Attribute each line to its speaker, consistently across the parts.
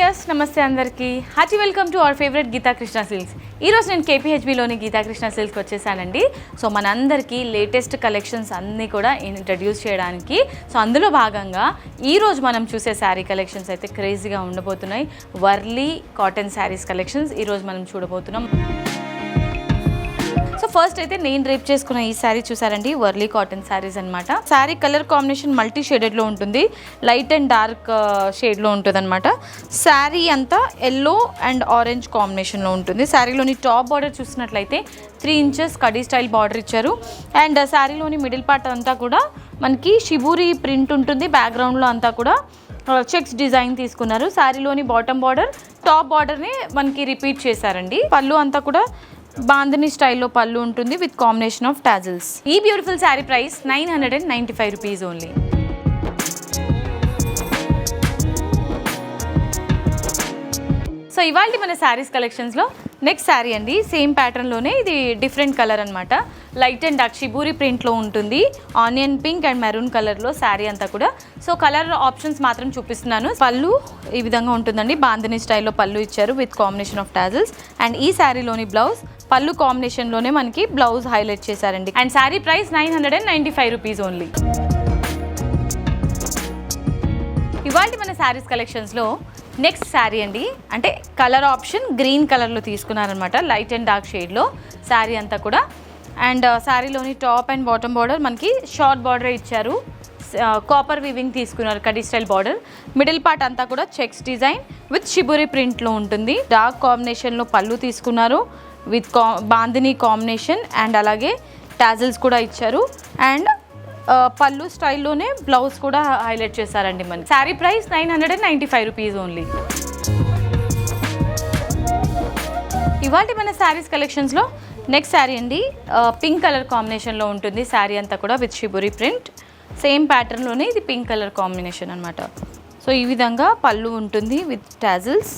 Speaker 1: Viewers నమస్తే అందరికీ hearty welcome to our favourite Geetha Krishna silks. ఈరోజు నేను కేపీహెచ్బిలోని గీతా కృష్ణ సిల్క్స్కి వచ్చేసానండి. సో మనందరికీ లేటెస్ట్ కలెక్షన్స్ అన్నీ కూడా ఇంట్రడ్యూస్ చేయడానికి. సో అందులో భాగంగా ఈరోజు మనం చూసే శారీ కలెక్షన్స్ అయితే క్రేజీగా ఉండబోతున్నాయి. వర్లీ కాటన్ శారీస్ కలెక్షన్స్ ఈరోజు మనం చూడబోతున్నాం. సో ఫస్ట్ అయితే నేను డ్రేప్ చేసుకున్న ఈ శారీ చూసారండి, వర్లీ కాటన్ శారీస్ అనమాట. శారీ కలర్ కాంబినేషన్ మల్టీ షేడెడ్లో ఉంటుంది, లైట్ అండ్ డార్క్ షేడ్లో ఉంటుంది అనమాట. శారీ అంతా ఎల్లో అండ్ ఆరెంజ్ కాంబినేషన్లో ఉంటుంది. శారీలోని టాప్ బార్డర్ చూసినట్లయితే 3 ఇంచెస్ కడీ స్టైల్ బార్డర్ ఇచ్చారు. అండ్ శారీలోని మిడిల్ పార్ట్ అంతా కూడా మనకి షిబూరి ప్రింట్ ఉంటుంది. బ్యాక్గ్రౌండ్లో అంతా కూడా చెక్స్ డిజైన్ తీసుకున్నారు. శారీలోని బాటమ్ బార్డర్ టాప్ బార్డర్ని మనకి రిపీట్ చేశారండి. పళ్ళు అంతా కూడా బాంధనీ స్టైల్లో పళ్ళు ఉంటుంది విత్ కాంబినేషన్ ఆఫ్ టాజిల్స్. ఈ beautiful sari price 995 rupees only. So ఇవాళ మన శారీస్ కలెక్షన్స్లో నెక్స్ట్ శారీ అండి, సేమ్ ప్యాటర్న్లోనే ఇది డిఫరెంట్ కలర్ అనమాట. లైట్ అండ్ డార్క్ షిబూరి ప్రింట్లో ఉంటుంది. ఆనియన్ పింక్ అండ్ మెరూన్ కలర్లో శారీ అంతా కూడా. సో కలర్ ఆప్షన్స్ మాత్రం చూపిస్తున్నాను. పళ్ళు ఈ విధంగా ఉంటుందండి, బాంధనీ స్టైల్లో పళ్ళు ఇచ్చారు with combination of tassels. And ఈ శారీలోని బ్లౌజ్ పళ్ళు కాంబినేషన్లోనే మనకి బ్లౌజ్ హైలైట్ చేశారండి. And sari price 995 rupees only. ఇవాళ మన శారీస్ కలెక్షన్స్లో నెక్స్ట్ శారీ అండి, అంటే కలర్ ఆప్షన్ గ్రీన్ కలర్లో తీసుకున్నారనమాట, లైట్ అండ్ డార్క్ షేడ్లో శారీ అంతా కూడా. అండ్ శారీలోని టాప్ అండ్ బాటమ్ బార్డర్ మనకి షార్ట్ బార్డర్ ఇచ్చారు. కాపర్ వీవింగ్ తీసుకున్నారు, కడీ స్టైల్ బార్డర్. మిడిల్ పార్ట్ అంతా కూడా చెక్స్ డిజైన్ విత్ షిబురి ప్రింట్లో ఉంటుంది. డార్క్ కాంబినేషన్లో పళ్ళు తీసుకున్నారు విత్ బాందినీ కాంబినేషన్ అండ్ అలాగే టాజిల్స్ కూడా ఇచ్చారు. అండ్ పళ్ళు స్టైల్లోనే బ్లౌజ్ కూడా హైలైట్ చేశారండి. మనకి శారీ ప్రైస్ 995 రూపీస్ ఓన్లీ. ఇవాళ మన శారీస్ కలెక్షన్స్లో నెక్స్ట్ శారీ అండి, పింక్ కలర్ కాంబినేషన్లో ఉంటుంది. శారీ అంతా కూడా విత్ షిబురి ప్రింట్, సేమ్ ప్యాటర్న్లోనే ఇది పింక్ కలర్ కాంబినేషన్ అనమాట. సో ఈ విధంగా పళ్ళు ఉంటుంది విత్ టాజిల్స్,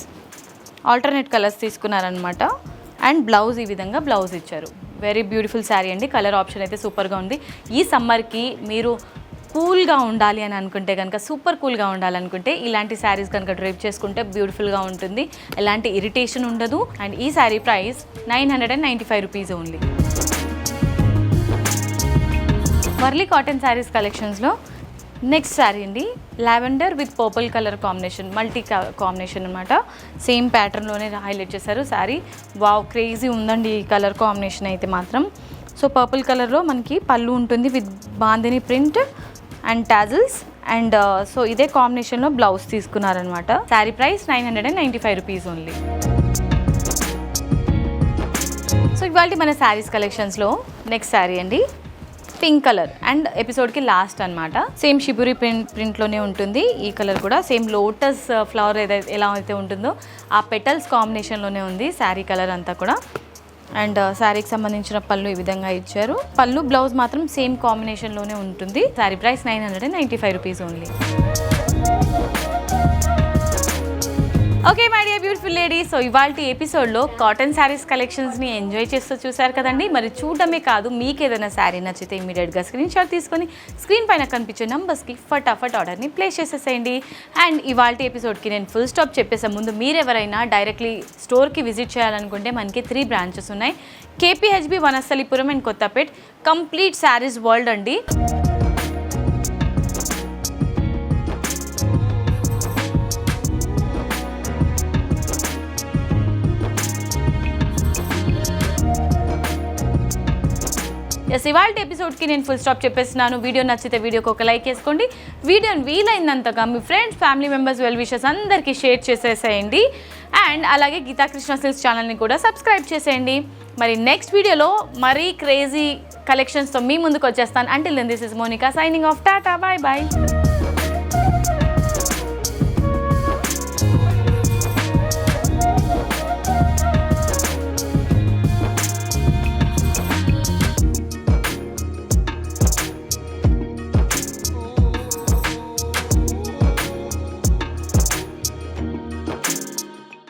Speaker 1: ఆల్టర్నేట్ కలర్స్ తీసుకున్నారనమాట. అండ్ బ్లౌజ్ ఈ విధంగా బ్లౌజ్ ఇచ్చారు. వెరీ బ్యూటిఫుల్ శారీ అండి. కలర్ ఆప్షన్ అయితే సూపర్గా ఉంది. ఈ సమ్మర్కి మీరు కూల్గా ఉండాలి అని అనుకుంటే కనుక, సూపర్ కూల్గా ఉండాలనుకుంటే ఇలాంటి శారీస్ కనుక డ్రైప్ చేసుకుంటే బ్యూటిఫుల్గా ఉంటుంది, ఎలాంటి ఇరిటేషన్ ఉండదు. అండ్ ఈ sari price 995 rupees only. Warli cotton saris కలెక్షన్స్లో నెక్స్ట్ శారీ అండి, lavender with purple colour combination, multi combination అనమాట. సేమ్ ప్యాటర్న్లోనే హైలైట్ చేశారు శారీ. వావ్, క్రేజీ ఉందండి ఈ కలర్ కాంబినేషన్ అయితే మాత్రం. సో పర్పుల్ కలర్లో మనకి పళ్ళు ఉంటుంది with bandhani print and tassels. And so ఇదే కాంబినేషన్లో బ్లౌజ్ తీసుకున్నారనమాట. Sari price 995 rupees only. So ఇవాళ మన శారీస్ కలెక్షన్స్లో నెక్స్ట్ శారీ అండి, పింక్ కలర్ అండ్ ఎపిసోడ్కి లాస్ట్ అనమాట. సేమ్ షిబురి ప్రింట్లోనే ఉంటుంది. ఈ కలర్ కూడా సేమ్ లోటస్ ఫ్లవర్ ఏదైతే ఎలా అయితే ఉంటుందో ఆ పెటల్స్ కాంబినేషన్లోనే ఉంది శారీ కలర్ అంతా కూడా. అండ్ శారీకి సంబంధించిన పళ్ళు ఈ విధంగా ఇచ్చారు. పళ్ళు బ్లౌజ్ మాత్రం సేమ్ కాంబినేషన్లోనే ఉంటుంది. Sari price 995 rupees only. Okay my dear beautiful ladies, so ఇవాళ ఎపిసోడ్లో కాటన్ శారీస్ కలెక్షన్స్ని ఎంజాయ్ చేస్తూ చూసారు కదండి. మరి చూడడమే కాదు, మీకు ఏదైనా శారీ నచ్చితే ఇమీడియట్గా స్క్రీన్ షాట్ తీసుకొని స్క్రీన్ పైన కనిపించే నంబర్స్కి ఫటాఫట్ ఆర్డర్ని ప్లేస్ చేసేసేయండి. అండ్ ఇవాళ ఎపిసోడ్కి నేను ఫుల్ స్టాప్ చెప్పేసే ముందు మీరు ఎవరైనా డైరెక్ట్లీ స్టోర్కి విజిట్ చేయాలనుకుంటే మనకి 3 బ్రాంచెస్ ఉన్నాయి. KPHB, Vanasthalipuram and Kothapet. Complete saris world అండి. ఎస్, ఇవాళ ఎపిసోడ్కి నేను ఫుల్ స్టాప్ చెప్పేస్తున్నాను. వీడియో నచ్చితే వీడియోకి ఒక లైక్ వేసుకోండి. వీడియోని వీలైనంతగా మీ friends, family members, well wishes అందరికీ షేర్ చేసేసేయండి. అండ్ అలాగే గీతా కృష్ణ సిల్క్స్ ఛానల్ని కూడా సబ్స్క్రైబ్ చేసేయండి. మరి నెక్స్ట్ వీడియోలో మరీ క్రేజీ కలెక్షన్స్తో మీ ముందుకు వచ్చేస్తాను. Until then this is Monica signing off. Tata, bye bye.